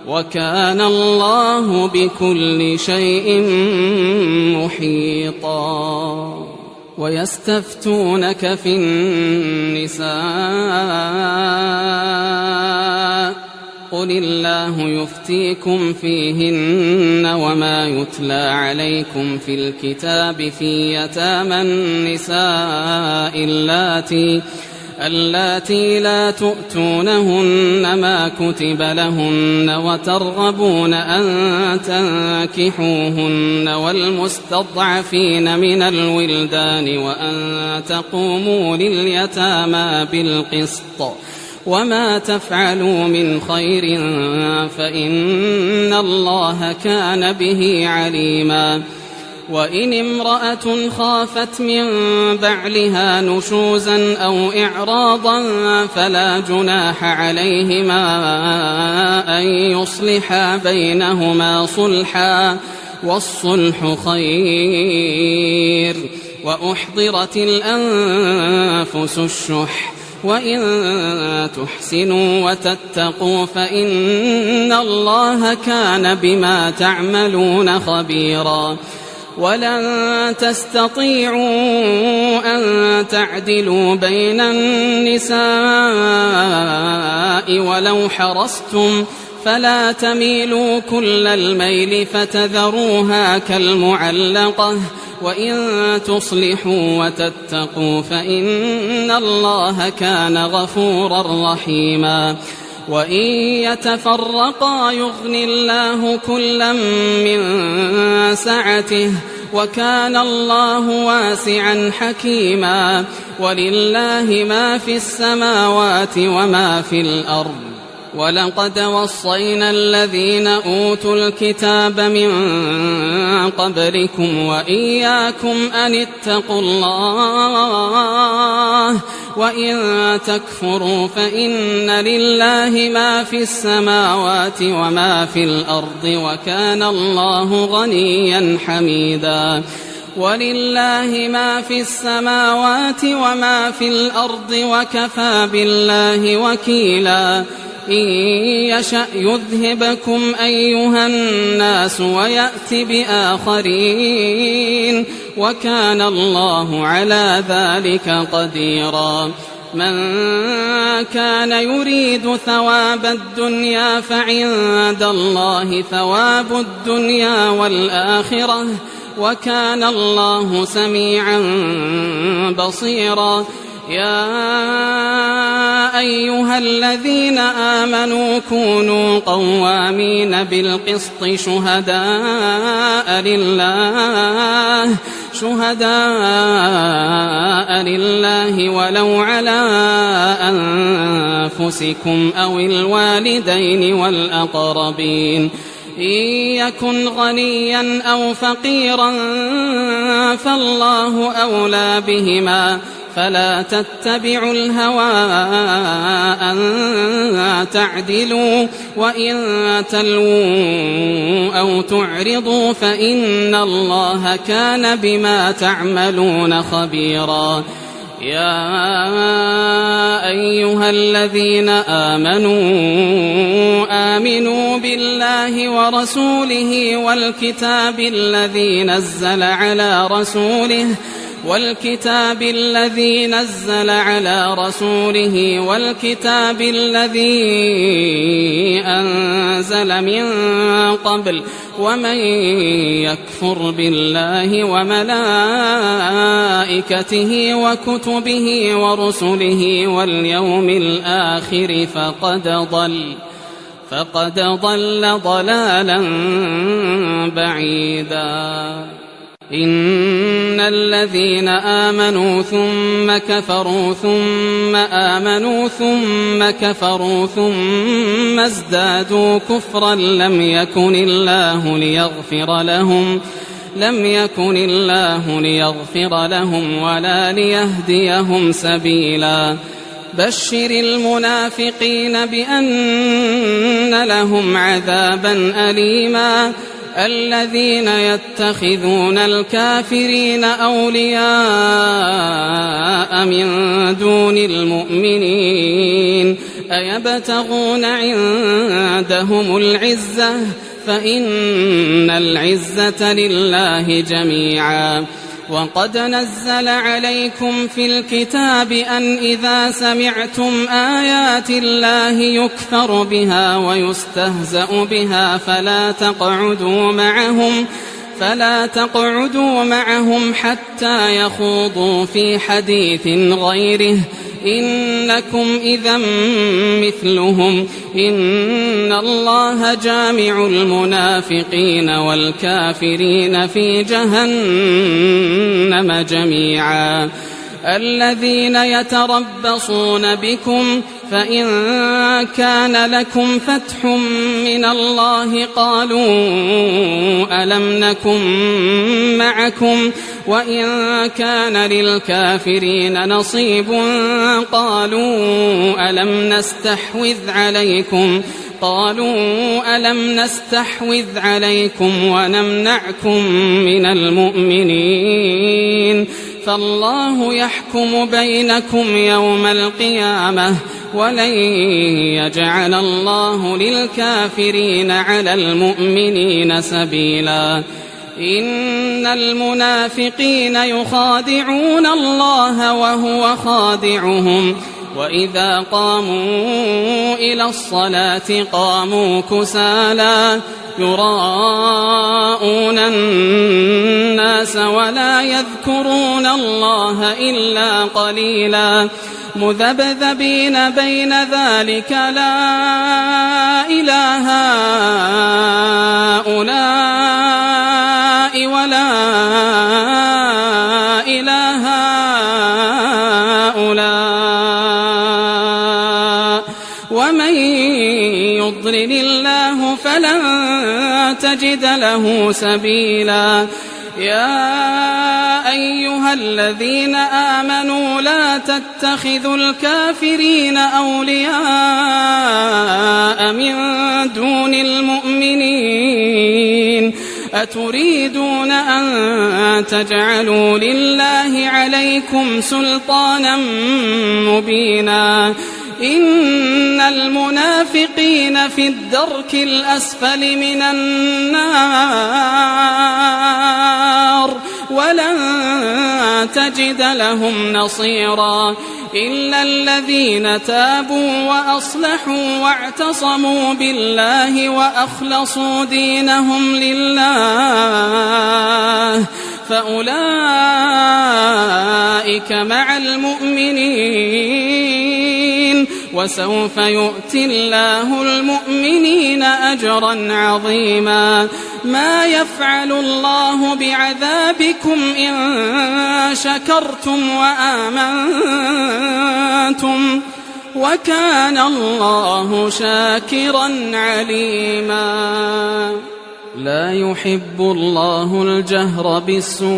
وكان الله بكل شيء محيطا ويستفتونك في النساء قل الله يفتيكم فيهن وما يتلى عليكم في الكتاب في يتامى النساء اللاتي لا تؤتونهن ما كتب لهن وترغبون أن تنكحوهن والمستضعفين من الولدان وأن تقوموا لليتامى بالقسط وما تفعلوا من خير فإن الله كان به عليما وإن امرأة خافت من بعلها نشوزا أو إعراضا فلا جناح عليهما أن يصلحا بينهما صلحا والصلح خير وأحضرت الأنفس الشح وإن تحسنوا وتتقوا فإن الله كان بما تعملون خبيرا ولن تستطيعوا أن تعدلوا بين النساء ولو حرصتم فلا تميلوا كل الميل فتذروها كالمعلقة وإن تصلحوا وتتقوا فإن الله كان غفورا رحيما وإن يتفرقا يغن الله كلا من سعته وكان الله واسعا حكيما ولله ما في السماوات وما في الأرض ولقد وصينا الذين أوتوا الكتاب من قبلكم وإياكم أن اتقوا الله وإن تكفروا فإن لله ما في السماوات وما في الأرض وكان الله غنيا حميدا ولله ما في السماوات وما في الأرض وكفى بالله وكيلا إن يشأ يذهبكم أيها الناس ويأت بآخرين وكان الله على ذلك قديرا من كان يريد ثواب الدنيا فعند الله ثواب الدنيا والآخرة وكان الله سميعا بصيرا يا أيها الذين آمنوا كونوا قوامين بالقسط شهداء لله ولو على أنفسكم أو الوالدين والأقربين إن يكن غنيا أو فقيرا فالله أولى بهما فلا تتبعوا الهوى أن تعدلوا وإن تلووا أو تعرضوا فإن الله كان بما تعملون خبيرا يا أيها الذين آمنوا بالله ورسوله والكتاب الذي نزل على رسوله والكتاب الذي نزل على رسوله والكتاب الذي أنزل من قبل ومن يكفر بالله وملائكته وكتبه ورسله واليوم الآخر فقد ضل ضلالا بعيدا. إن الذين آمنوا ثم كفروا ثم آمنوا ثم كفروا ثم ازدادوا كفرا لم يكن الله ليغفر لهم ولا ليهديهم سبيلا. بشر المنافقين بأن لهم عذابا أليما. الذين يتخذون الكافرين أولياء من دون المؤمنين أيبتغون عندهم العزة فإن العزة لله جميعا. وقد نزل عليكم في الكتاب أن إذا سمعتم آيات الله يكفر بها ويستهزأ بها فلا تقعدوا معهم حتى يخوضوا في حديث غيره إنكم إذا مثلهم إن الله جامع المنافقين والكافرين في جهنم جميعا. الذين يتربصون بكم فإن كان لكم فتح من الله قالوا ألم نكن معكم وإن كان للكافرين نصيب قالوا ألم نستحوذ عليكم ونمنعكم من المؤمنين فالله يحكم بينكم يوم القيامة ولن يجعل الله للكافرين على المؤمنين سبيلا. إن المنافقين يخادعون الله وهو خادعهم وإذا قاموا إلى الصلاة قاموا كسالى يراءون الناس ولا يذكرون الله إلا قليلا مذبذبين بين ذلك لا إله هؤلاء ولا إله هؤلاء ومن يضلل الله فلن تجد له سبيلا. يا أيها الذين آمنوا لا تتخذوا الكافرين أولياء من دون المؤمنين أتريدون أن تجعلوا لله عليكم سلطانا مبينا. إن المنافقين في الدرك الأسفل من النار ولن تجد لهم نصيرا إلا الذين تابوا وأصلحوا واعتصموا بالله وأخلصوا دينهم لله فأولئك مع المؤمنين وسوف يؤتي الله المؤمنين أجرا عظيما. ما يفعل الله بعذابكم إن شكرتم وآمنتم وكان الله شاكرا عليما. لا يحب الله الجهر بالسوء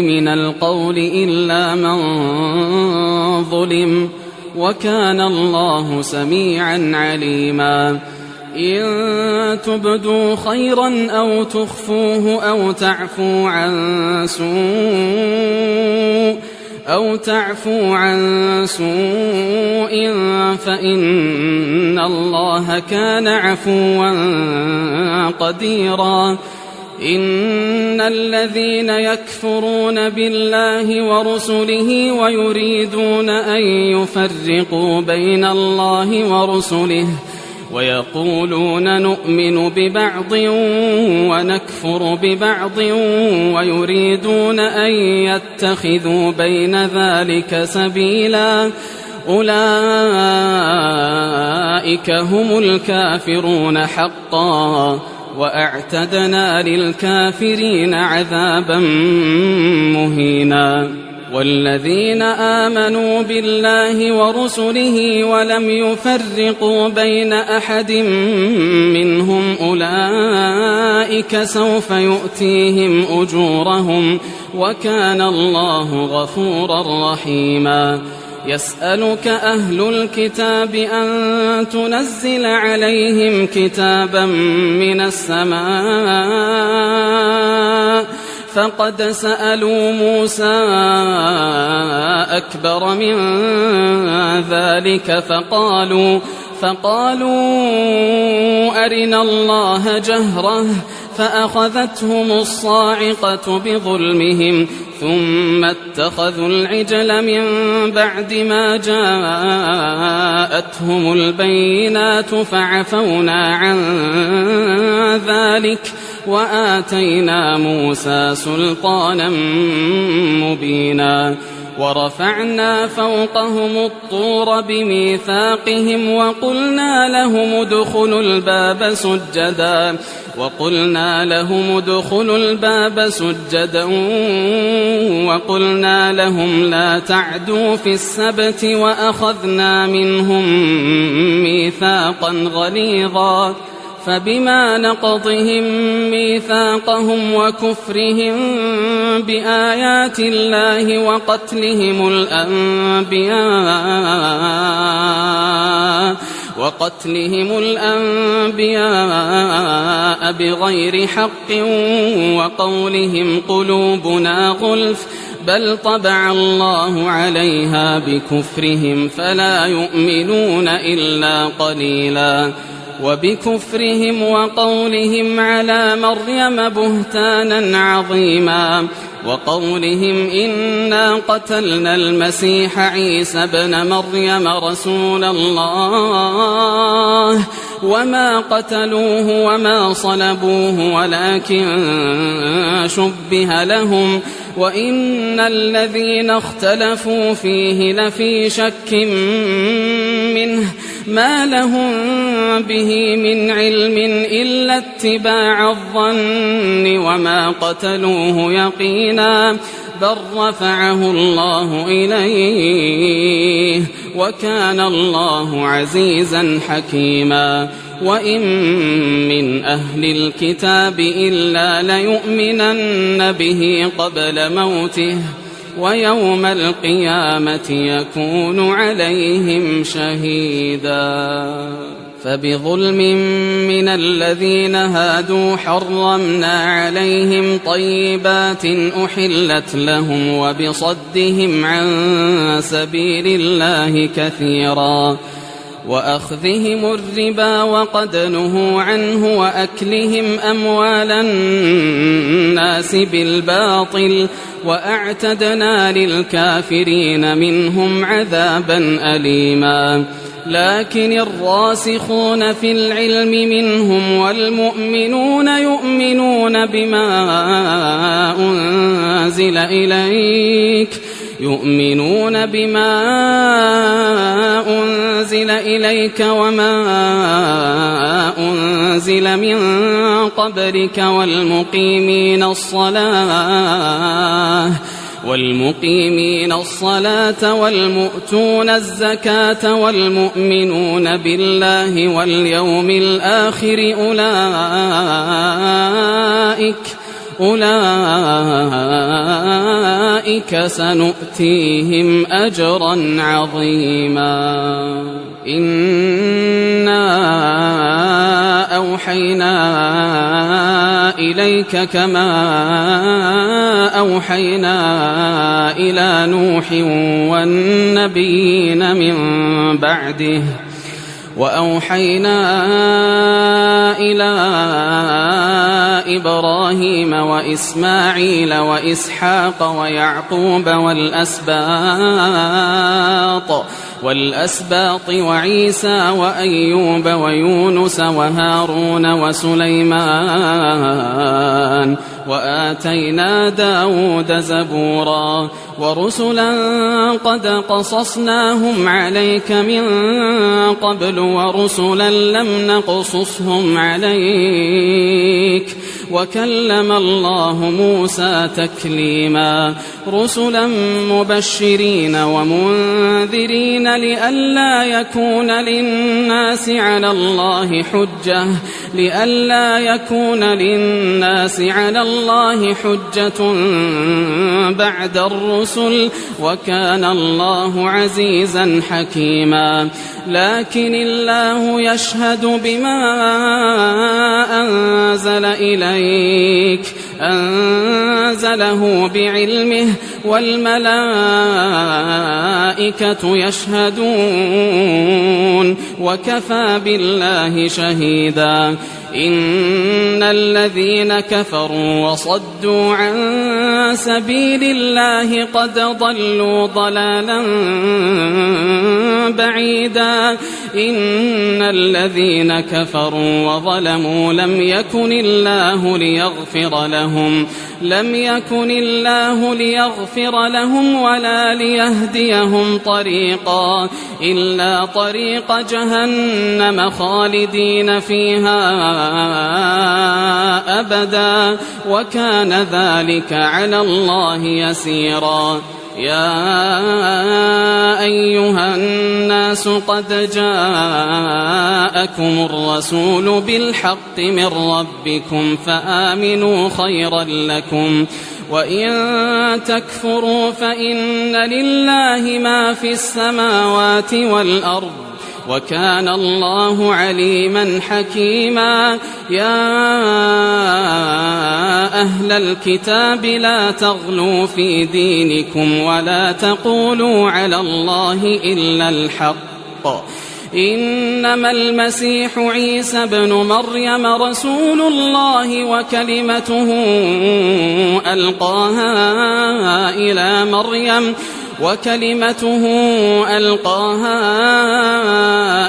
من القول إلا من ظلم وكان الله سميعا عليما. إن تبدوا خيرا أو تخفوه أو تعفو عن سوء فإن الله كان عفوا قديرا. إن الذين يكفرون بالله ورسله ويريدون أن يفرقوا بين الله ورسله ويقولون نؤمن ببعض ونكفر ببعض ويريدون أن يتخذوا بين ذلك سبيلا أولئك هم الكافرون حقا وأعتدنا للكافرين عذابا مهينا والذين آمنوا بالله ورسله ولم يفرقوا بين أحد منهم أولئك سوف يؤتيهم أجورهم وكان الله غفورا رحيما يسألك أهل الكتاب أن تنزل عليهم كتابا من السماء فقد سألوا موسى أكبر من ذلك فقالوا أرنا الله جهرة فأخذتهم الصاعقة بظلمهم ثم اتخذوا العجل من بعد ما جاءتهم البينات فعفونا عن ذلك وآتينا موسى سلطانا مبينا ورفعنا فوقهم الطور بميثاقهم وقلنا لهم ادخلوا الباب سجدا وقلنا لهم لا تعدوا في السبت وأخذنا منهم ميثاقا غليظا فبما نقضهم ميثاقهم وكفرهم بآيات الله وقتلهم الأنبياء بغير حق وقولهم قلوبنا غلف بل طبع الله عليها بكفرهم فلا يؤمنون إلا قليلا وبكفرهم وقولهم على مريم بهتانا عظيما وقولهم إنا قتلنا المسيح عيسى ابن مريم رسول الله وما قتلوه وما صلبوه ولكن شبه لهم وإن الذين اختلفوا فيه لفي شك منه ما لهم به من علم إلا اتباع الظن وما قتلوه يقينا بل رفعه الله إليه وكان الله عزيزا حكيما وإن من أهل الكتاب إلا ليؤمنن به قبل موته ويوم القيامة يكون عليهم شهيدا فبظلم من الذين هادوا حرمنا عليهم طيبات أحلت لهم وبصدهم عن سبيل الله كثيرا وأخذهم الربا وقد نهوا عنه وأكلهم أموال الناس بالباطل وأعتدنا للكافرين منهم عذابا أليما لكن الراسخون في العلم منهم والمؤمنون يؤمنون بما أنزل إليك وما أنزل من قبلك والمقيمين الصلاة والمؤتون الزكاة والمؤمنون بالله واليوم الآخر أولئك سنؤتيهم أجرا عظيما إنا أوحينا إليك كما أوحينا إلى نوح والنبيين من بعده وأوحينا إلى إبراهيم وإسماعيل وإسحاق ويعقوب والأسباط وعيسى وأيوب ويونس وهارون وسليمان وآتينا داود زبورا ورسلا قد قصصناهم عليك من قبل ورسلا لم نقصصهم عليك وكلم الله موسى تكليما رسلا مبشرين ومنذرين لئلا يكون للناس على الله حجة بعد الرسل وكان الله عزيزا حكيما لكن الله يشهد بما أنزل إليك أنزله بعلمه والملائكة يشهدون وكفى بالله شهيدا إن الذين كفروا وصدوا عن سبيل الله قد ضلوا ضلالا بعيدا إن الذين كفروا وظلموا لم يكن الله ليغفر لهم ولا ليهديهم طريقا إلا طريق جهنم خالدين فيها أبدا وكان ذلك على الله يسيرا يا أيها الناس قد جاءكم الرسول بالحق من ربكم فآمنوا خيرا لكم وإن تكفروا فإن لله ما في السماوات والأرض وكان الله عليما حكيما يا أهل الكتاب لا تغلوا في دينكم ولا تقولوا على الله إلا الحق إنما المسيح عيسى ابن مريم رسول الله وكلمته ألقاها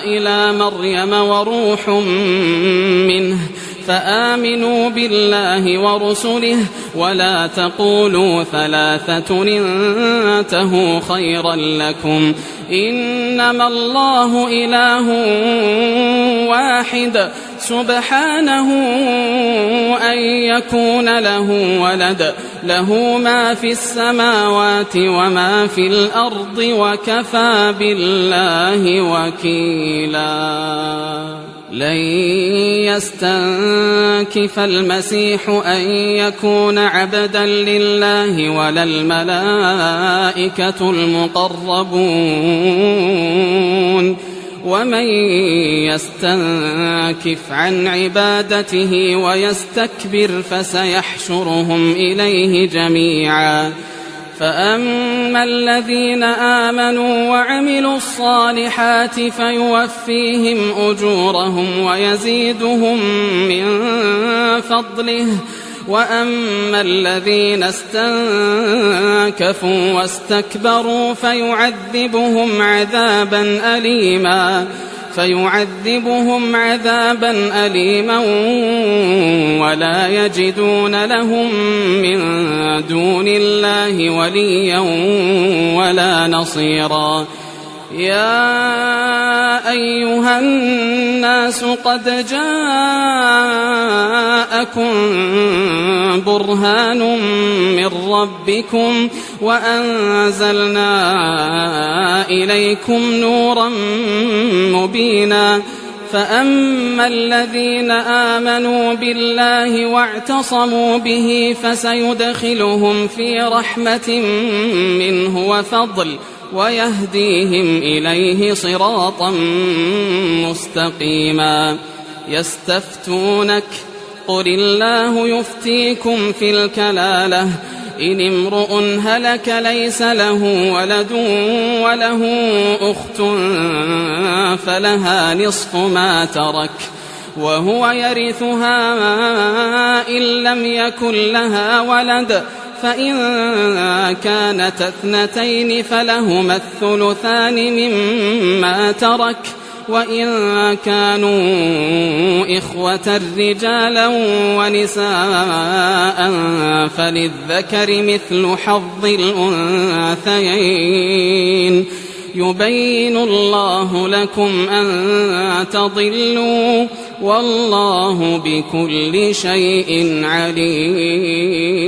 إلى مريم وروح منه فآمنوا بالله ورسله ولا تقولوا ثلاثة انتهوا خيرا لكم إنما الله إله واحد سبحانه أن يكون له ولد له ما في السماوات وما في الأرض وكفى بالله وكيلا لن يستنكف المسيح أن يكون عبدا لله ولا الملائكة المقربون ومن يستنكف عن عبادته ويستكبر فسيحشرهم إليه جميعا فأما الذين آمنوا وعملوا الصالحات فيوفيهم أجورهم ويزيدهم من فضله وأما الذين استنكفوا واستكبروا فيعذبهم عذابا أليما ولا يجدون لهم من دون الله وليا ولا نصيرا يا أيها الناس قد جاءكم برهان من ربكم وأنزلنا إليكم نورا مبينا فأما الذين آمنوا بالله واعتصموا به فسيدخلهم في رحمة منه وفضل ويهديهم إليه صراطا مستقيما يستفتونك قل الله يفتيكم في الكلالة إن امرؤ هلك ليس له ولد وله أخت فلها نصف ما ترك وهو يرثها إن لم يكن لها ولد، فإن كانت اثنتين فلهما الثلثان مما ترك، وإن كانوا إخوة رجالا ونساء فللذكر مثل حظ الأنثيين. يبين الله لكم أن تضلوا والله بكل شيء عليم.